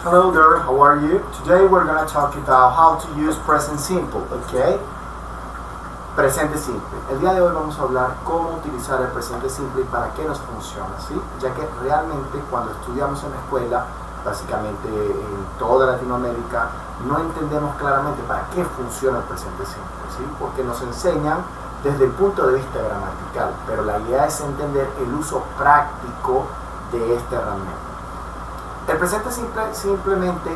Hello there, how are you? Today we're going to talk about how to use present simple, okay? Presente simple. El día de hoy vamos a hablar cómo utilizar el presente simple y para qué nos funciona, ¿sí? Ya que realmente cuando estudiamos en la escuela, básicamente en toda Latinoamérica, no entendemos claramente para qué funciona el presente simple, ¿sí? Porque nos enseñan desde el punto de vista gramatical, pero la idea es entender el uso práctico de esta herramienta. El presente simple simplemente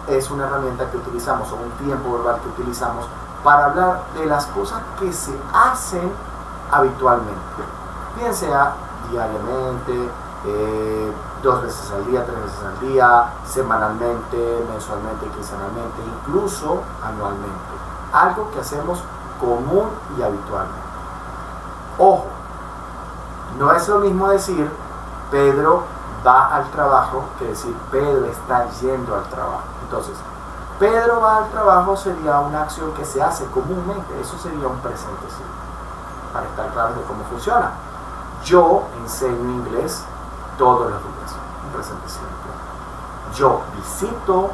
es una herramienta que utilizamos o un tiempo verbal que utilizamos para hablar de las cosas que se hacen habitualmente, bien sea diariamente, 2 veces al día, 3 veces al día, semanalmente, mensualmente, quincenalmente, incluso anualmente. Algo que hacemos común y habitualmente. Ojo, no es lo mismo decir Pedro va al trabajo que decir Pedro está yendo al trabajo. Entonces, Pedro va al trabajo sería una acción que se hace comúnmente. Eso sería un presente simple, para estar claros de cómo funciona. Yo enseño inglés todos los días, un presente simple. Yo visito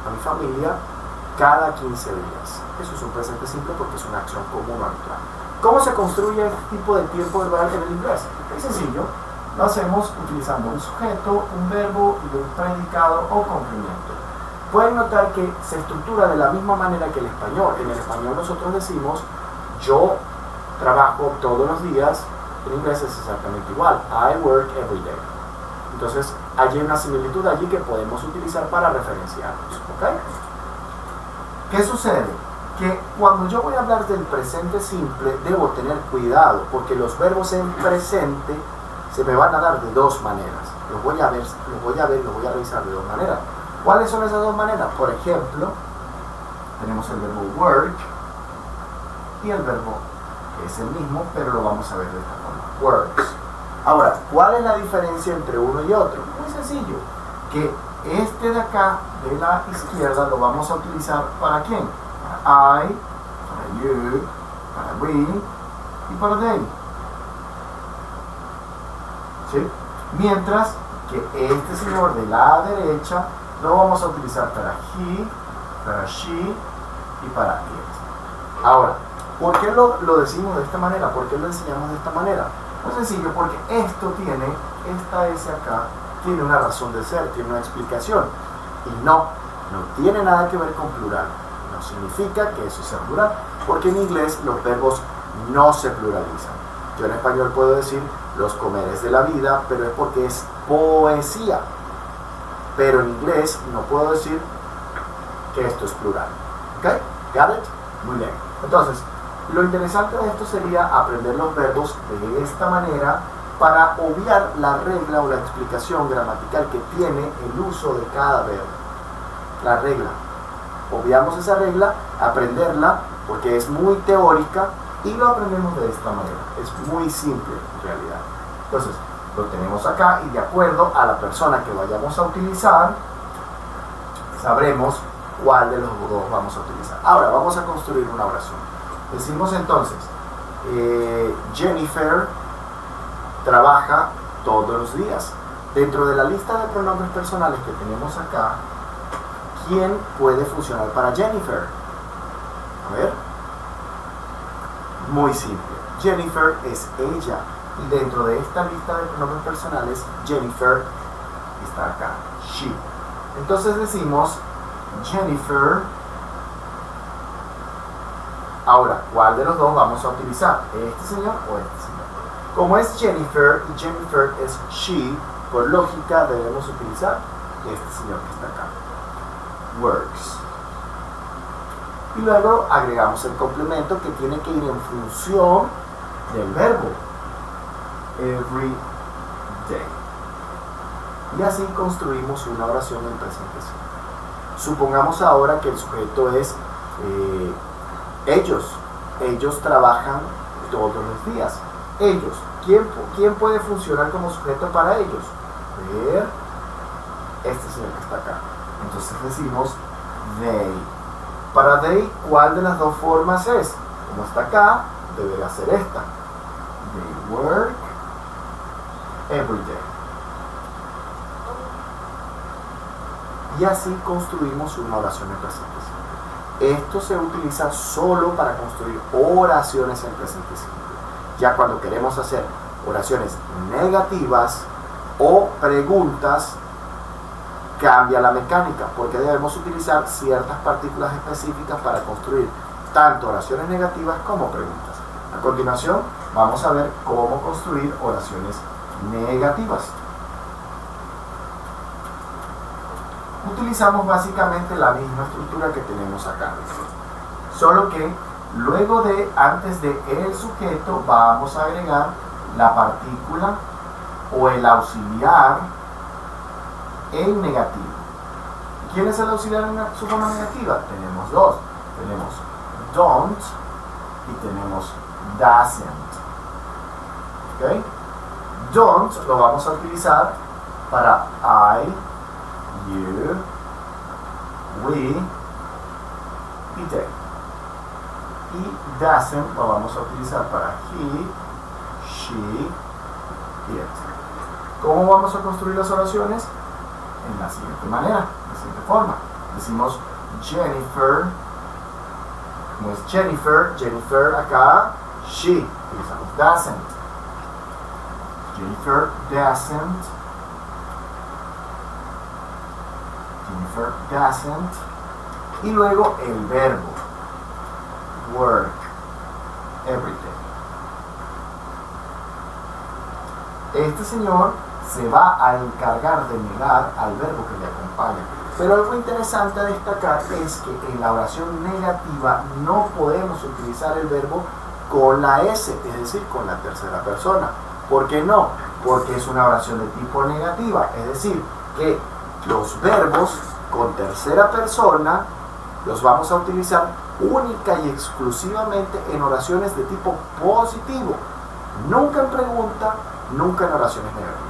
a mi familia cada 15 días. Eso es un presente simple porque es una acción común o habitual. ¿Cómo se construye este tipo de tiempo verbal en el inglés? Es sencillo. Lo hacemos utilizando un sujeto, un verbo y un predicado o complemento. Pueden notar que se estructura de la misma manera que el español. En el español nosotros decimos yo trabajo todos los días. En inglés es exactamente igual. I work every day. Entonces hay una similitud allí que podemos utilizar para referenciarnos. ¿Okay? ¿Qué sucede? Que cuando yo voy a hablar del presente simple debo tener cuidado porque los verbos en presente se me van a dar de 2 maneras. Los voy a revisar de 2 maneras. ¿Cuáles son esas 2 maneras? Por ejemplo, tenemos el verbo work y el verbo que es el mismo, pero lo vamos a ver de esta forma. Works. Ahora, ¿cuál es la diferencia entre uno y otro? Muy sencillo. Que este de acá, de la izquierda, lo vamos a utilizar ¿para quién? Para I, para you, para we y para they. ¿Sí? Mientras que este señor de la derecha lo vamos a utilizar para he, para she y para it. Ahora, ¿por qué lo decimos de esta manera? ¿Por qué lo enseñamos de esta manera? Muy sencillo, porque esta S acá tiene una razón de ser, tiene una explicación. Y no tiene nada que ver con plural. No significa que eso sea plural, porque en inglés los verbos no se pluralizan. Yo en español puedo decir los comeres de la vida, pero es porque es poesía. Pero en inglés no puedo decir que esto es plural. ¿Ok? ¿Got it? Muy bien. Entonces, lo interesante de esto sería aprender los verbos de esta manera para obviar la regla o la explicación gramatical que tiene el uso de cada verbo. La regla. Obviamos esa regla, aprenderla, porque es muy teórica, y lo aprendemos de esta manera. Es muy simple en realidad. Entonces, lo tenemos acá y de acuerdo a la persona que vayamos a utilizar, sabremos cuál de los dos vamos a utilizar. Ahora, vamos a construir una oración. Decimos entonces, Jennifer trabaja todos los días. Dentro de la lista de pronombres personales que tenemos acá, ¿quién puede funcionar para Jennifer? A ver. Muy simple. Jennifer es ella. Y dentro de esta lista de pronombres personales, Jennifer está acá. She. Entonces decimos Jennifer. Ahora, ¿cuál de los dos vamos a utilizar? ¿Este señor o este señor? Como es Jennifer y Jennifer es she, por lógica debemos utilizar este señor que está acá. Works. Y luego agregamos el complemento que tiene que ir en función del verbo. Every day. Y así construimos una oración en presente simple. Supongamos ahora que el sujeto es ellos. Ellos trabajan todos los días. Ellos. ¿Quién puede funcionar como sujeto para ellos? A ver. Este señor que está acá. Entonces decimos they. Para they, ¿cuál de las 2 formas es? Como está acá, debería ser esta. They work every day. y así construimos una oración en presente simple. Esto se utiliza solo para construir oraciones en presente simple. Ya cuando queremos hacer oraciones negativas o preguntas, cambia la mecánica, porque debemos utilizar ciertas partículas específicas para construir tanto oraciones negativas como preguntas. A continuación, vamos a ver cómo construir oraciones negativas. Utilizamos básicamente la misma estructura que tenemos acá, solo que luego de, antes de el sujeto, vamos a agregar la partícula o el auxiliar en negativo. ¿Quién es el auxiliar en su forma negativa? Tenemos dos. Tenemos don't y tenemos doesn't. ¿Ok? Don't lo vamos a utilizar para I, you, we y they. Y doesn't lo vamos a utilizar para he, she y it. ¿Cómo vamos a construir las oraciones? En la siguiente manera, de la siguiente forma. Decimos Jennifer, como es Jennifer, Jennifer acá, she, utilizamos doesn't. Jennifer doesn't. Jennifer doesn't. Y luego el verbo, work, every day. Este señor se va a encargar de negar al verbo que le acompaña. Pero algo interesante a destacar es que en la oración negativa no podemos utilizar el verbo con la S, es decir, con la tercera persona. ¿Por qué no? Porque es una oración de tipo negativa, es decir, que los verbos con tercera persona los vamos a utilizar única y exclusivamente en oraciones de tipo positivo, nunca en pregunta, nunca en oraciones negativas.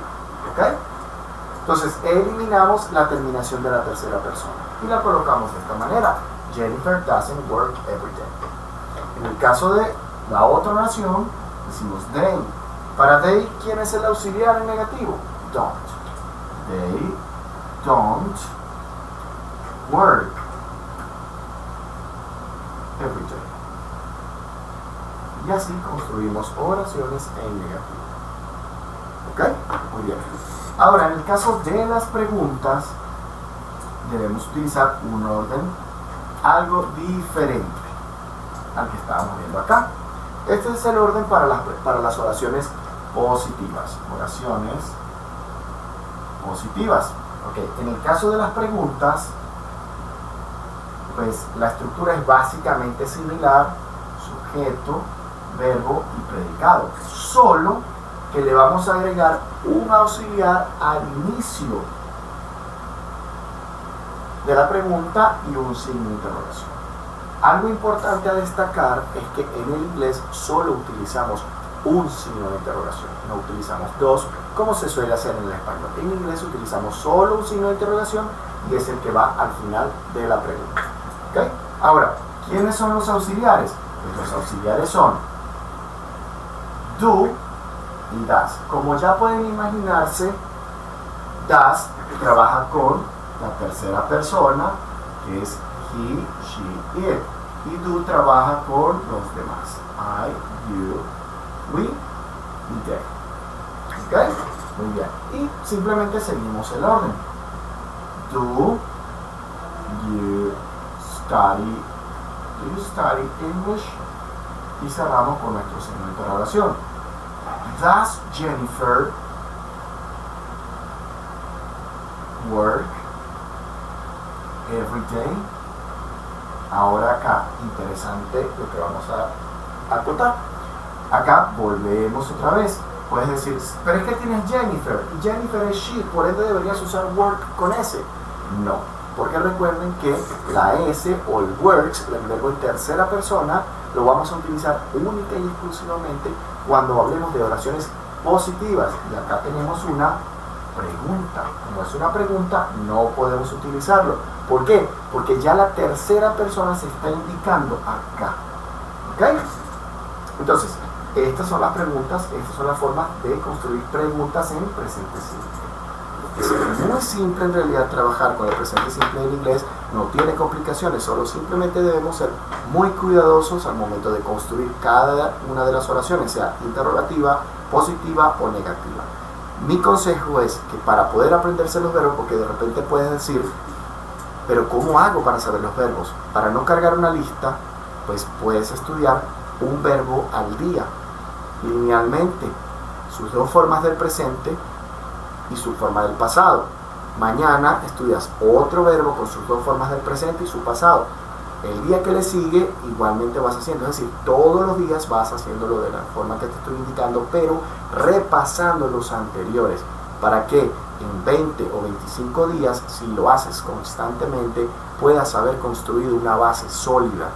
¿Ok? Entonces eliminamos la terminación de la tercera persona y la colocamos de esta manera: Jennifer doesn't work every day. En el caso de la otra oración decimos they. Para they, ¿quién es el auxiliar en negativo? Don't. They don't work every day. Y así construimos oraciones en negativo. ¿Ok? Muy bien. Ahora, en el caso de las preguntas, debemos utilizar un orden algo diferente al que estábamos viendo acá. Este es el orden para las oraciones positivas. Oraciones positivas. Okay. En el caso de las preguntas, pues la estructura es básicamente similar: sujeto, verbo y predicado. Solo que le vamos a agregar un auxiliar al inicio de la pregunta y un signo de interrogación. Algo importante a destacar es que en el inglés solo utilizamos un signo de interrogación, no utilizamos dos como se suele hacer en el español. En inglés utilizamos solo un signo de interrogación y es el que va al final de la pregunta. ¿Okay? Ahora, ¿quiénes son los auxiliares? Pues los auxiliares son do y does. Como ya pueden imaginarse, does trabaja con la tercera persona, que es he, she, it. Y do trabaja con los demás: I, you, we y they. ¿Ok? Muy bien. Y simplemente seguimos el orden: do you study English? Y cerramos con nuestro signo de interrogación: does Jennifer work every day? Ahora acá, interesante lo que vamos a acotar. Acá volvemos otra vez. Puedes decir, pero es que tienes Jennifer, y Jennifer es she, por ende deberías usar work con S. No, porque recuerden que la S o el works, el verbo en tercera persona, lo vamos a utilizar única y exclusivamente cuando hablemos de oraciones positivas. Y acá tenemos una pregunta. Como es una pregunta, no podemos utilizarlo. ¿Por qué? Porque ya la tercera persona se está indicando acá. ¿Ok? Entonces, estas son las preguntas, estas son las formas de construir preguntas en presente simple. Es muy simple en realidad trabajar con el presente simple en inglés, no tiene complicaciones, solo simplemente debemos ser muy cuidadosos al momento de construir cada una de las oraciones, sea interrogativa, positiva o negativa. Mi consejo es que para poder aprenderse los verbos, porque de repente puedes decir, pero ¿cómo hago para saber los verbos? Para no cargar una lista, pues puedes estudiar un verbo al día, linealmente, sus dos formas del presente y su forma del pasado. Mañana estudias otro verbo con sus dos formas del presente y su pasado. El día que le sigue igualmente vas haciendo, es decir, todos los días vas haciéndolo de la forma que te estoy indicando, pero repasando los anteriores, para que en 20 o 25 días, si lo haces constantemente, puedas haber construido una base sólida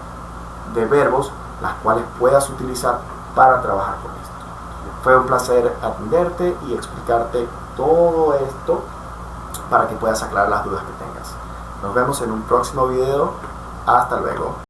de verbos, las cuales puedas utilizar para trabajar con esto. Fue un placer atenderte y explicarte todo esto para que puedas aclarar las dudas que tengas. Nos vemos en un próximo video. Hasta luego.